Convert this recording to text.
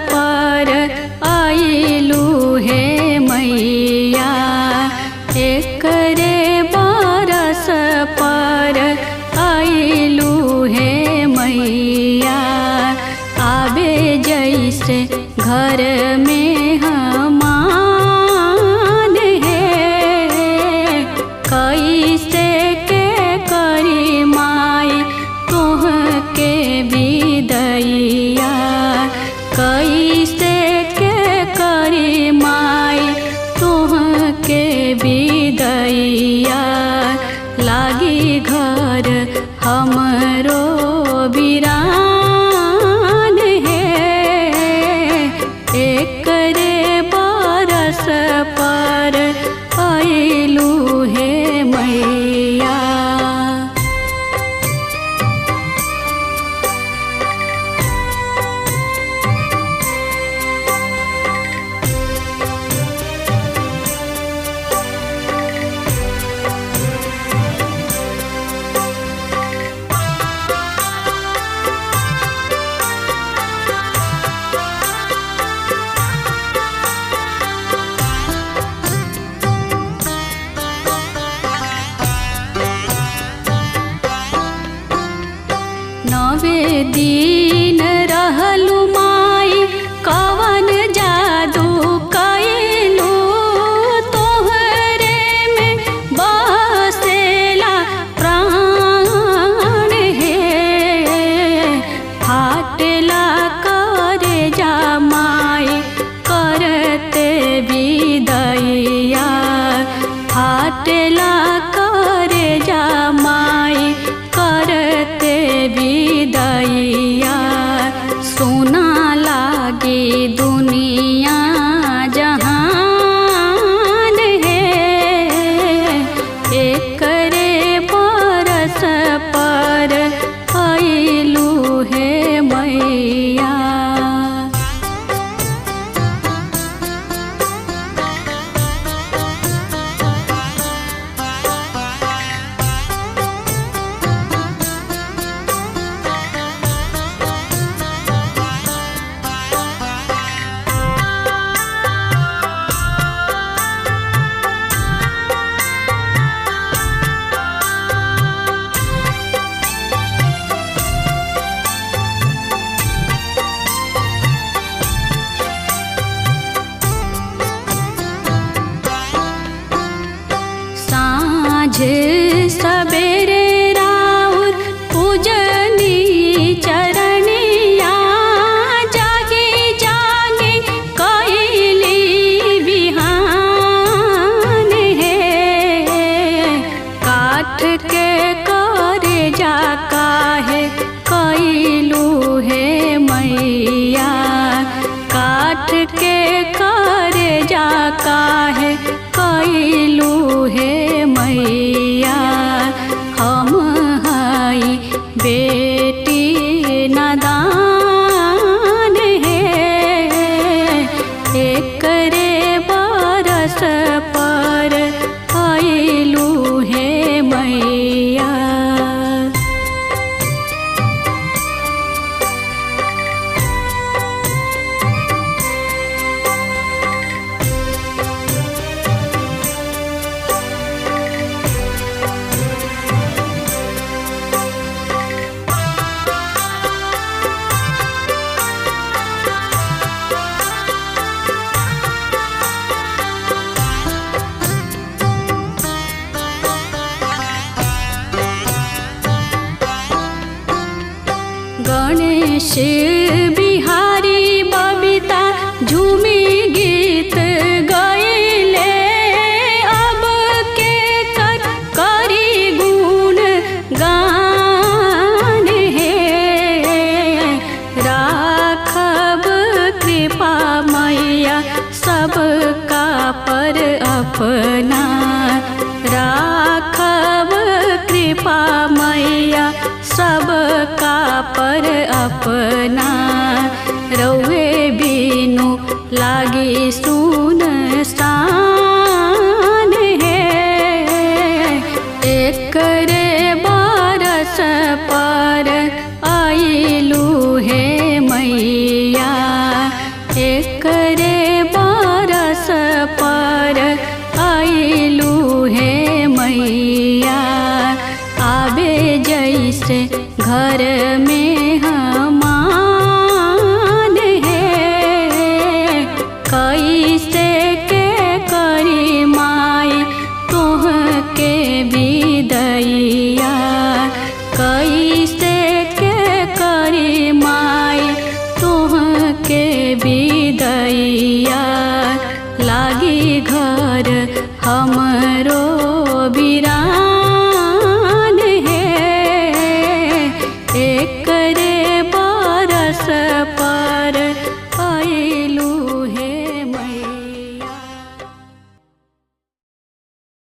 पर आइलू हे मैया। एकरे बरस पर आइलू हे मैया। आवे जैसे घर में हमान है, कैसे के करी माई तोह के विदैया। कैसे के करी माई तोह के विदैया। लागी घर हमरो वीरान है, एकरे बरस पर आइलू हे मैया। नवे दिन रहलू माई कवन जादू कैलू। तोहरे में बसेला प्राण है, फाटेला करे जा माई करते विदैया। फाटेला करे जा माई करते विदैया। सोना लागे दुनिया जहान है, एकरे बरस पर आइलू हे मैया। साँझ सबेरे राउर पूजनी चरनिया। जागे जागे कैली बिहान है, काठ के करे जा काहे कैलू हे मैया। काठ के करे जा काहे कैलू हे मैया। हम हई बेटी नादान है, एकरे बरस पर आइलू हे मैया। गणेश बिहारी बबीता झूमी गीत गैले। अब के करी गुण गान है, राखब कृपा मैया सबका पर अपना। राखब कृपा मैया सबका पर अपना। रउए बिनु लागी सुनसान है, एकरे बरस पर आइलू हे मैया। घर मेहमान है। कैसे के करी माई तोहके विदैया, कैसे के करी माई तोहके विदैया। लागी घर हमरो बिरान